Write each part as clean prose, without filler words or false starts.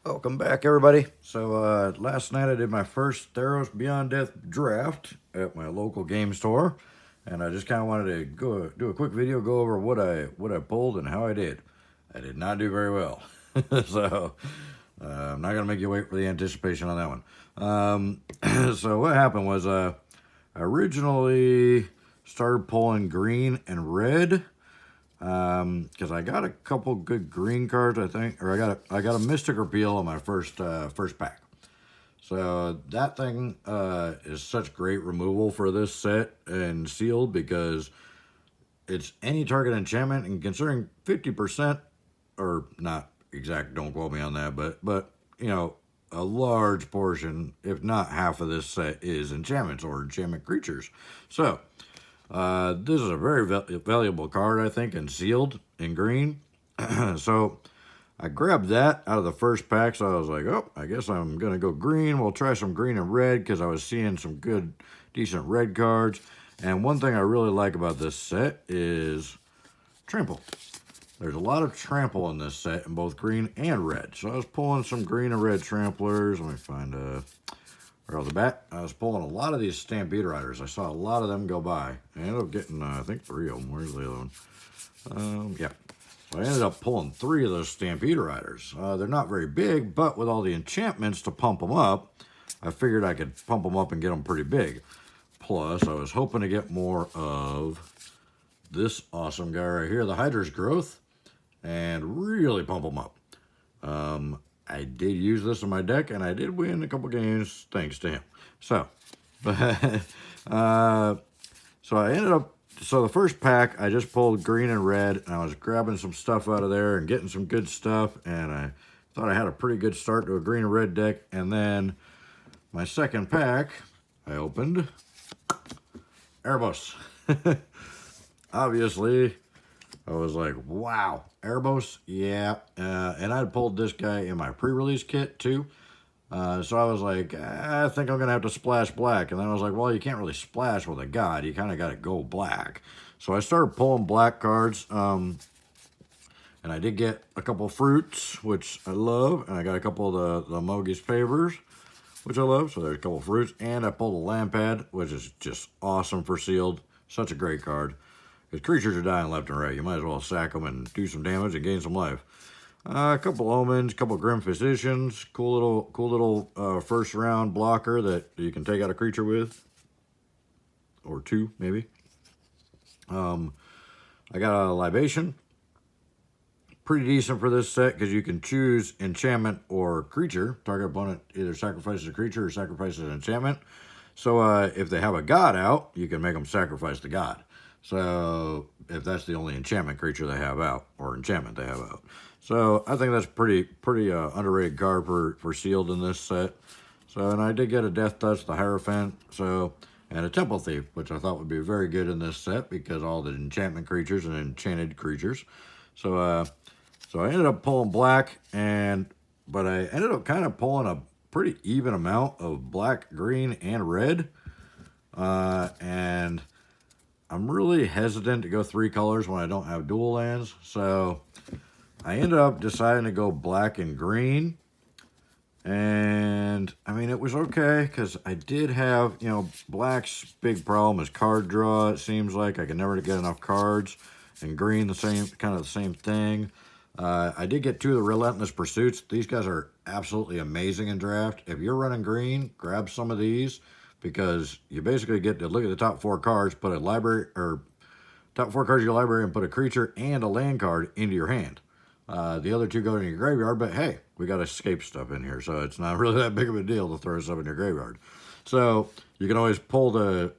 Welcome back, everybody. So last night I did my first Theros Beyond Death draft at my local game store, and I just kind of wanted to go do a quick video, go over what I pulled and how I did. I did not do very well, so I'm not gonna make you wait for the anticipation on that one. So what happened was I originally started pulling green and red. Because I got a couple good green cards, I think, or I got a Mystic Repeal on my first pack. So that thing is such great removal for this set and sealed because it's any target enchantment, and considering 50%, or not exact, don't quote me on that, but you know, a large portion, if not half of this set, is enchantments or enchantment creatures. So this is a very valuable card, I think, and sealed in green. So I grabbed that out of the first pack, so I was like, oh, I guess I'm going to go green. We'll try some green and red because I was seeing some good, decent red cards. And one thing I really like about this set is trample. There's a lot of trample in this set in both green and red. So I was pulling some green and red tramplers. Let me find right off the bat, I was pulling a lot of these Stampede Riders. I saw a lot of them go by. I ended up getting, I think, 3 of them. Where's the other one? Yeah. So I ended up pulling 3 of those Stampede Riders. They're not very big, but with all the enchantments to pump them up, I figured I could pump them up and get them pretty big. Plus, I was hoping to get more of this awesome guy right here, the Hydra's Growth, and really pump them up. I did use this in my deck, and I did win a couple games thanks to him. So, so I ended up, so the first pack, I just pulled green and red, and I was grabbing some stuff out of there and getting some good stuff, and I thought I had a pretty good start to a green and red deck. And then my second pack, I opened Erebos. Obviously, I was like, wow, Erebos, yeah. And I pulled this guy in my pre-release kit, too. So I was like, I think I'm going to have to splash black. And then I was like, well, you can't really splash with a god. You kind of got to go black. So I started pulling black cards. And I did get a couple fruits, which I love. And I got a couple of the Mogi's Favors, which I love. So there's a couple fruits. And I pulled a Lampad, which is just awesome for sealed. Such a great card. Because creatures are dying left and right. You might as well sack them and do some damage and gain some life. A couple Omens, a couple Grim Physicians. Cool little first round blocker that you can take out a creature with. Or 2, maybe. I got a Libation. Pretty decent for this set because you can choose enchantment or creature. Target opponent either sacrifices a creature or sacrifices an enchantment. So if they have a god out, you can make them sacrifice the god. So if that's the only enchantment creature they have out, or enchantment they have out. So I think that's pretty underrated card for sealed in this set. So, and I did get a Death Touch, the Hierophant, so, and a Temple Thief, which I thought would be very good in this set because all the enchantment creatures and enchanted creatures. So, so I ended up pulling black, but I ended up kind of pulling a pretty even amount of black, green, and red. And I'm really hesitant to go 3 colors when I don't have dual lands. So I ended up deciding to go black and green. And I mean, it was okay because I did have, you know, black's big problem is card draw. It seems like I can never get enough cards. And green, the same, kind of the same thing. I did get 2 of the Relentless Pursuits. These guys are absolutely amazing in draft. If you're running green, grab some of these because you basically get to look at the top 4 cards, put a library, or top 4 cards of your library and put a creature and a land card into your hand. The other 2 go in your graveyard, but hey, we got escape stuff in here, so it's not really that big of a deal to throw stuff in your graveyard. So you can always pull the,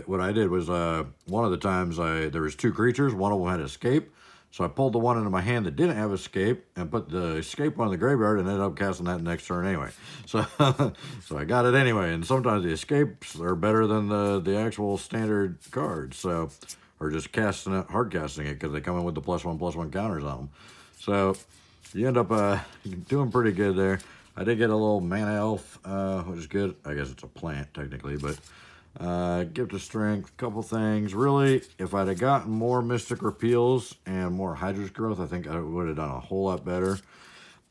what I did was, one of the times there was 2 creatures, one of them had escape. So I pulled the one into my hand that didn't have escape and put the escape one in the graveyard and ended up casting that next turn anyway. So so I got it anyway. And sometimes the escapes are better than the actual standard cards. So, or just casting it, hard casting it because they come in with the +1/+1 counters on them. So you end up doing pretty good there. I did get a little Mana Elf, which is good. I guess it's a plant technically, but Gift of Strength, couple things. Really, if I'd have gotten more Mystic Repeals and more Hydra's Growth, I think I would have done a whole lot better.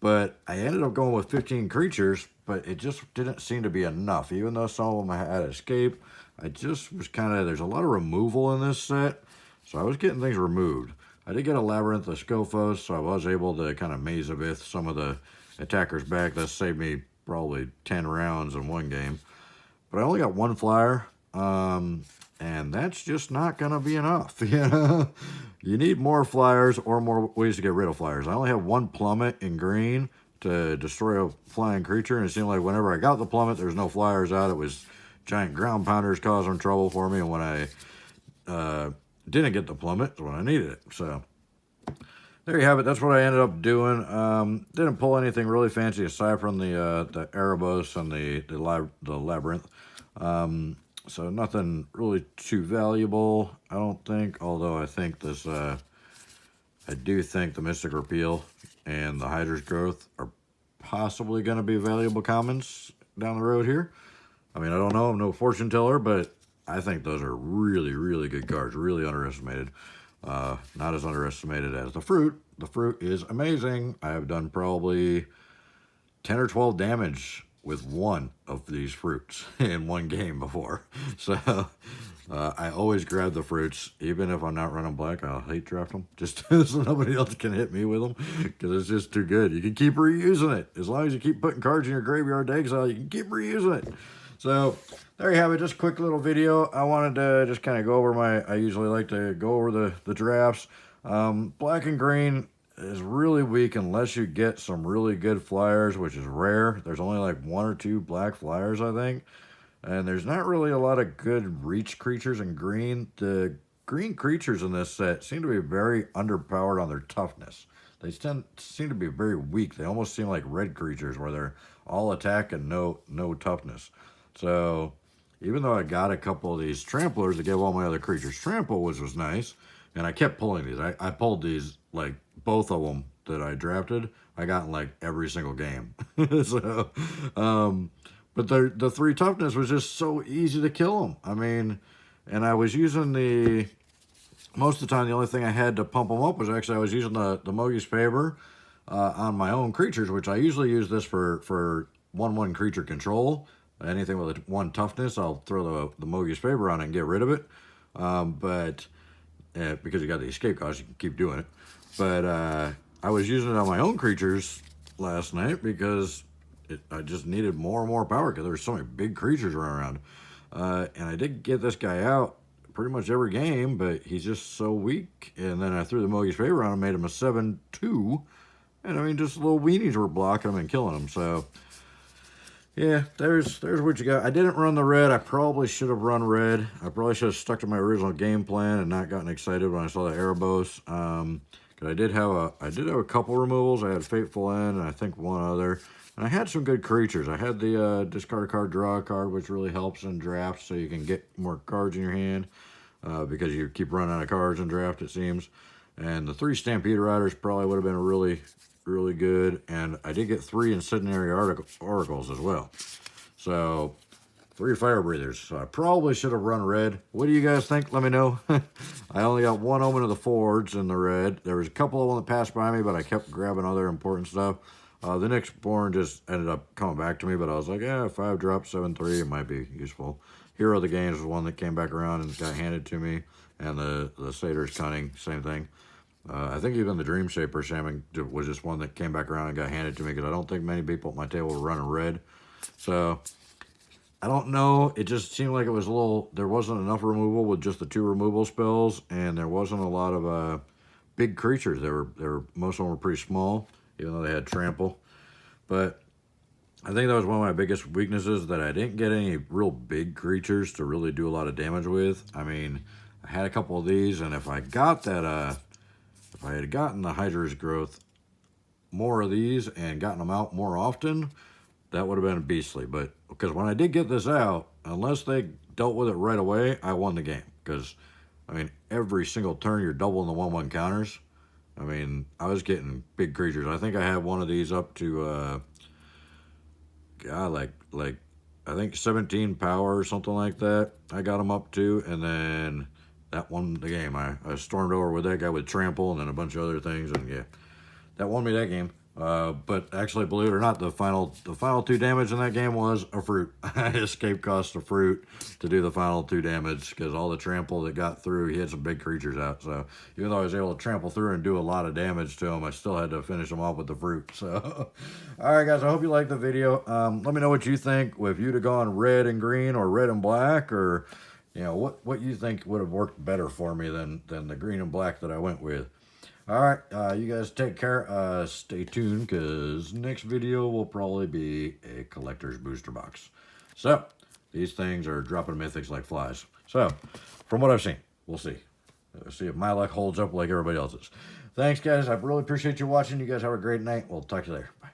But I ended up going with 15 creatures, but it just didn't seem to be enough. Even though some of them I had escape, I just was kind of, there's a lot of removal in this set, so I was getting things removed. I did get a Labyrinth of Scophos, so I was able to kind of Maze-a-Vith some of the attackers back. That saved me probably 10 rounds in one game. But I only got one flyer, and that's just not going to be enough, you know? You need more flyers or more ways to get rid of flyers. I only have one plummet in green to destroy a flying creature, and it seemed like whenever I got the plummet, there was no flyers out. It was giant ground pounders causing trouble for me, and when I didn't get the plummet, it's when I needed it. So there you have it. That's what I ended up doing. Didn't pull anything really fancy aside from the Erebos and the Labyrinth. So nothing really too valuable, I don't think. Although I think this, I do think the Mystic Repeal and the Hydra's Growth are possibly going to be valuable commons down the road here. I mean, I don't know. I'm no fortune teller, but I think those are really, really good cards. Really underestimated. Not as underestimated as the Fruit. The Fruit is amazing. I have done probably 10 or 12 damage with one of these fruits in one game before. So I always grab the fruits, even if I'm not running black. I'll hate draft them just so nobody else can hit me with them, because it's just too good. You can keep reusing it. As long as you keep putting cards in your graveyard to exile, you can keep reusing it. So there you have it. Just a quick little video. I wanted to just kind of go over I usually like to go over the drafts. Black and green is really weak unless you get some really good flyers, which is rare. There's only like 1 or 2 black flyers, I think. And there's not really a lot of good reach creatures in green. The green creatures in this set seem to be very underpowered on their toughness. They seem to be very weak. They almost seem like red creatures where they're all attack and no toughness. So even though I got a couple of these tramplers to give all my other creatures trample, which was nice, and I kept pulling these. I pulled these, like, both of them that I drafted, I got in, like, every single game. So, but the 3 toughness was just so easy to kill them. I mean, and I was using most of the time, the only thing I had to pump them up was actually I was using the Mogi's Favor on my own creatures, which I usually use this for 1/1 creature control. Anything with a 1 toughness, I'll throw the Mogi's Favor on it and get rid of it. But because you got the escape cost, you can keep doing it. But I was using it on my own creatures last night because I just needed more and more power because there were so many big creatures running around. And I did get this guy out pretty much every game, but he's just so weak. And then I threw the Mogi's Favor on him, made him a 7/2. And I mean, just little weenies were blocking him and killing him. So yeah, there's what you got. I didn't run the red. I probably should have run red. I probably should have stuck to my original game plan and not gotten excited when I saw the Erebos. Because I did have a couple removals. I had Fateful End and I think one other. And I had some good creatures. I had the discard a card, draw a card, which really helps in drafts, so you can get more cards in your hand because you keep running out of cards in draft, it seems. And the 3 Stampede Riders probably would have been really good. And I did get 3 Incendiary Oracles as well. So 3 Fire Breathers. So I probably should have run red. What do you guys think? Let me know. I only got 1 Omen of the Forge in the red. There was a couple of them that passed by me, but I kept grabbing other important stuff. The Nyxborn just ended up coming back to me, but I was like, yeah, 5 drop, 7/3, it might be useful. Hero of the Games was one that came back around and got handed to me. And the Satyr's Cunning, same thing. I think even the Dream Shaper Shaman was just one that came back around and got handed to me because I don't think many people at my table were running red. So I don't know. It just seemed like it was there wasn't enough removal with just the 2 removal spells, and there wasn't a lot of big creatures. Most of them were pretty small, even though they had trample. But I think that was one of my biggest weaknesses, that I didn't get any real big creatures to really do a lot of damage with. I mean, I had a couple of these, and if I got that, if I had gotten the Hydra's Growth, more of these, and gotten them out more often, that would have been beastly. But because when I did get this out, unless they dealt with it right away, I won the game. Because, I mean, every single turn you're doubling the 1/1 counters. I mean, I was getting big creatures. I think I had one of these up to, God, like I think 17 power or something like that. I got them up to, and then that won the game. I stormed over with that guy with trample and then a bunch of other things, and yeah, that won me that game. But actually, believe it or not, the final 2 damage in that game was a fruit. I escape cost a fruit to do the final 2 damage because all the trample that got through, he had some big creatures out. So even though I was able to trample through and do a lot of damage to him, I still had to finish him off with the fruit. So, all right, guys, I hope you liked the video. Let me know what you think. If you'd have gone red and green or red and black, or you know what you think would have worked better for me than the green and black that I went with. All right, you guys take care. Stay tuned because next video will probably be a collector's booster box. So these things are dropping mythics like flies. So from what I've seen, we'll see. See if my luck holds up like everybody else's. Thanks, guys. I really appreciate you watching. You guys have a great night. We'll talk to you later. Bye.